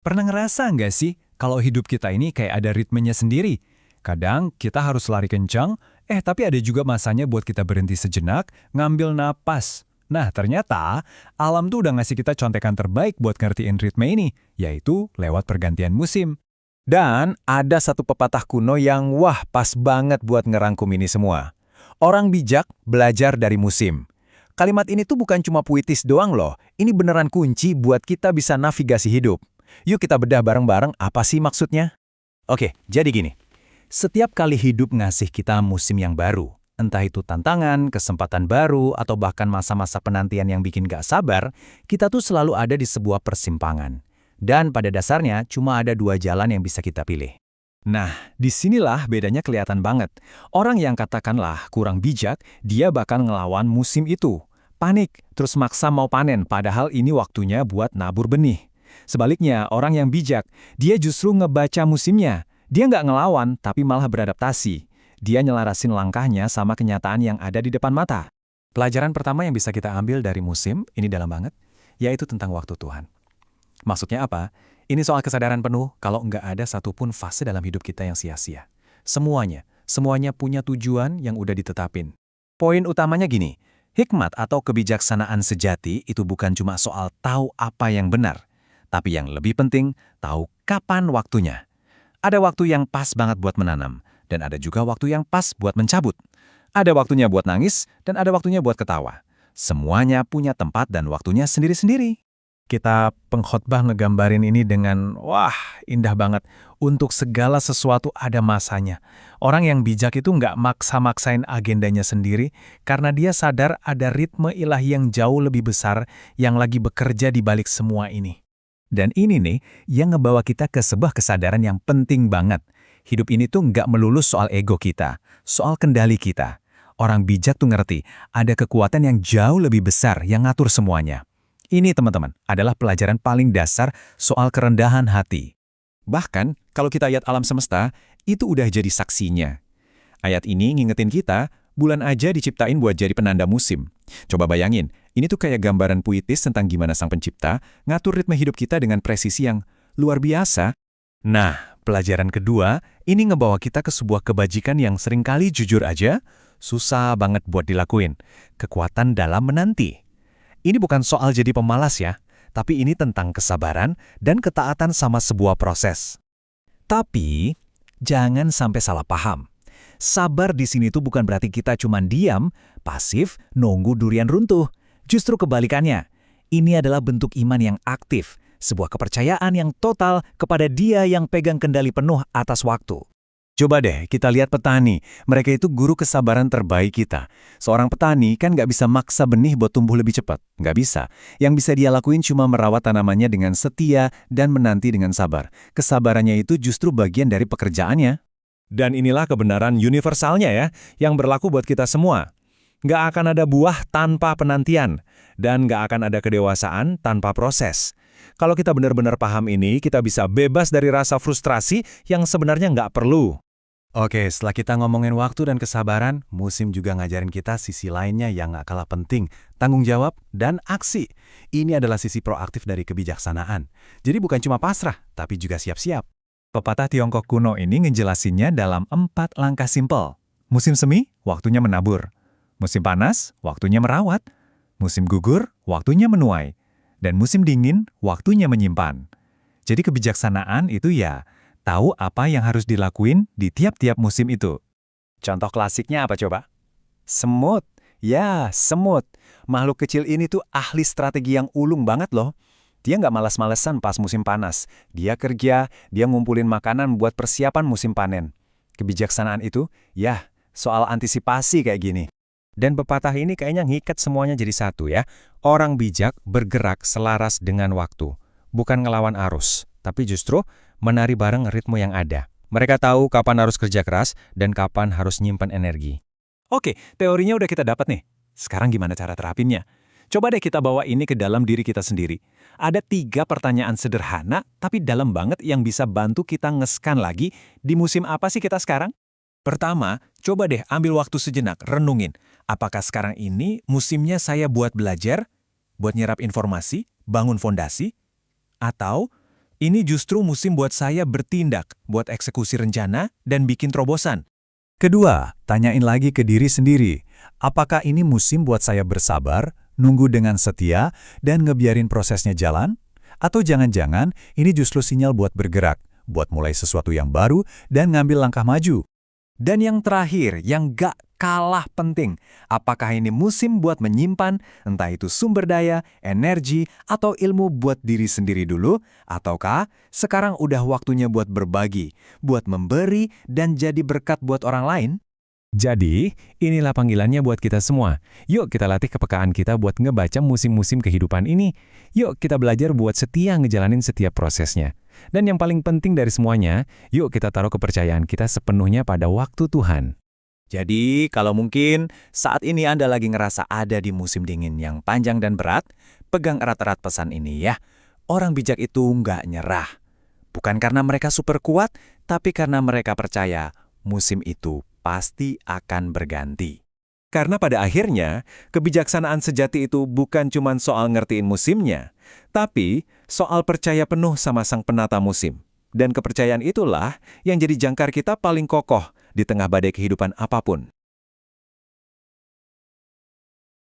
Pernah ngerasa nggak sih kalau hidup kita ini kayak ada ritmenya sendiri? Kadang kita harus lari kencang, tapi ada juga masanya buat kita berhenti sejenak, ngambil napas. Nah, ternyata alam tuh udah ngasih kita contekan terbaik buat ngertiin ritme ini, yaitu lewat pergantian musim. Dan ada satu pepatah kuno yang wah pas banget buat ngerangkum ini semua. Orang bijak belajar dari musim. Kalimat ini tuh bukan cuma puitis doang loh, ini beneran kunci buat kita bisa navigasi hidup. Yuk kita bedah bareng-bareng apa sih maksudnya? Oke, jadi gini. Setiap kali hidup ngasih kita musim yang baru, entah itu tantangan, kesempatan baru, atau bahkan masa-masa penantian yang bikin gak sabar, kita tuh selalu ada di sebuah persimpangan. Dan pada dasarnya cuma ada dua jalan yang bisa kita pilih. Nah, disinilah bedanya kelihatan banget. Orang yang katakanlah kurang bijak, dia bakal ngelawan musim itu. Panik, terus maksa mau panen, padahal ini waktunya buat nabur benih. Sebaliknya, orang yang bijak, dia justru ngebaca musimnya. Dia nggak ngelawan, tapi malah beradaptasi. Dia nyelarasin langkahnya sama kenyataan yang ada di depan mata. Pelajaran pertama yang bisa kita ambil dari musim, ini dalam banget, yaitu tentang waktu Tuhan. Maksudnya apa? Ini soal kesadaran penuh kalau nggak ada satupun fase dalam hidup kita yang sia-sia. Semuanya punya tujuan yang udah ditetapin. Poin utamanya gini, hikmat atau kebijaksanaan sejati itu bukan cuma soal tahu apa yang benar, tapi yang lebih penting, tahu kapan waktunya. Ada waktu yang pas banget buat menanam, dan ada juga waktu yang pas buat mencabut. Ada waktunya buat nangis, dan ada waktunya buat ketawa. Semuanya punya tempat dan waktunya sendiri-sendiri. Kita pengkhotbah ngegambarin ini dengan, wah, indah banget. Untuk segala sesuatu ada masanya. Orang yang bijak itu nggak maksa-maksain agendanya sendiri, karena dia sadar ada ritme ilahi yang jauh lebih besar yang lagi bekerja di balik semua ini. Dan ini nih, yang ngebawa kita ke sebuah kesadaran yang penting banget. Hidup ini tuh nggak melulu soal ego kita, soal kendali kita. Orang bijak tuh ngerti, ada kekuatan yang jauh lebih besar yang ngatur semuanya. Ini teman-teman, adalah pelajaran paling dasar soal kerendahan hati. Bahkan, kalau kita lihat alam semesta, itu udah jadi saksinya. Ayat ini ngingetin kita, bulan aja diciptain buat jadi penanda musim. Coba bayangin, ini tuh kayak gambaran puitis tentang gimana sang pencipta ngatur ritme hidup kita dengan presisi yang luar biasa. Nah, pelajaran kedua, ini ngebawa kita ke sebuah kebajikan yang seringkali jujur aja, susah banget buat dilakuin. Kekuatan dalam menanti. Ini bukan soal jadi pemalas ya, tapi ini tentang kesabaran dan ketaatan sama sebuah proses. Tapi, jangan sampai salah paham. Sabar di sini tuh bukan berarti kita cuma diam, pasif, nunggu durian runtuh. Justru kebalikannya, ini adalah bentuk iman yang aktif, sebuah kepercayaan yang total kepada Dia yang pegang kendali penuh atas waktu. Coba deh kita lihat petani, mereka itu guru kesabaran terbaik kita. Seorang petani kan nggak bisa maksa benih buat tumbuh lebih cepat, nggak bisa. Yang bisa dia lakuin cuma merawat tanamannya dengan setia dan menanti dengan sabar. Kesabarannya itu justru bagian dari pekerjaannya. Dan inilah kebenaran universalnya ya, yang berlaku buat kita semua. Nggak akan ada buah tanpa penantian, dan nggak akan ada kedewasaan tanpa proses. Kalau kita benar-benar paham ini, kita bisa bebas dari rasa frustrasi yang sebenarnya nggak perlu. Oke, setelah kita ngomongin waktu dan kesabaran, musim juga ngajarin kita sisi lainnya yang nggak kalah penting, tanggung jawab dan aksi. Ini adalah sisi proaktif dari kebijaksanaan. Jadi bukan cuma pasrah, tapi juga siap-siap. Pepatah Tiongkok kuno ini ngejelasinnya dalam 4 langkah simpel. Musim semi, waktunya menabur. Musim panas, waktunya merawat. Musim gugur, waktunya menuai. Dan musim dingin, waktunya menyimpan. Jadi kebijaksanaan itu ya, tahu apa yang harus dilakuin di tiap-tiap musim itu. Contoh klasiknya apa coba? Semut. Ya, semut. Makhluk kecil ini tuh ahli strategi yang ulung banget loh. Dia nggak malas-malesan pas musim panas. Dia kerja, dia ngumpulin makanan buat persiapan musim panen. Kebijaksanaan itu, ya, soal antisipasi kayak gini. Dan pepatah ini kayaknya ngikat semuanya jadi satu ya. Orang bijak bergerak selaras dengan waktu. Bukan ngelawan arus, tapi justru menari bareng ritme yang ada. Mereka tahu kapan harus kerja keras dan kapan harus nyimpan energi. Oke, teorinya udah kita dapat nih. Sekarang gimana cara terapinnya? Coba deh kita bawa ini ke dalam diri kita sendiri. Ada 3 pertanyaan sederhana, tapi dalam banget yang bisa bantu kita ngeskan lagi di musim apa sih kita sekarang? Pertama, coba deh ambil waktu sejenak, renungin. Apakah sekarang ini musimnya saya buat belajar, buat nyerap informasi, bangun fondasi, atau Ini justru musim buat saya bertindak, buat eksekusi rencana, dan bikin terobosan. Kedua, tanyain lagi ke diri sendiri. Apakah ini musim buat saya bersabar, nunggu dengan setia, dan ngebiarin prosesnya jalan? Atau jangan-jangan ini justru sinyal buat bergerak, buat mulai sesuatu yang baru, dan ngambil langkah maju? Dan yang terakhir, yang gak kalah penting, apakah ini musim buat menyimpan, entah itu sumber daya, energi, atau ilmu buat diri sendiri dulu, ataukah sekarang udah waktunya buat berbagi, buat memberi, dan jadi berkat buat orang lain? Jadi, inilah panggilannya buat kita semua. Yuk kita latih kepekaan kita buat ngebaca musim-musim kehidupan ini. Yuk kita belajar buat setia ngejalanin setiap prosesnya. Dan yang paling penting dari semuanya, yuk kita taruh kepercayaan kita sepenuhnya pada waktu Tuhan. Jadi, kalau mungkin saat ini Anda lagi ngerasa ada di musim dingin yang panjang dan berat, pegang erat-erat pesan ini ya. Orang bijak itu nggak nyerah. Bukan karena mereka super kuat, tapi karena mereka percaya musim itu pasti akan berganti. Karena pada akhirnya, kebijaksanaan sejati itu bukan cuma soal ngertiin musimnya, tapi soal percaya penuh sama Sang Penata musim. Dan kepercayaan itulah yang jadi jangkar kita paling kokoh di tengah badai kehidupan apapun.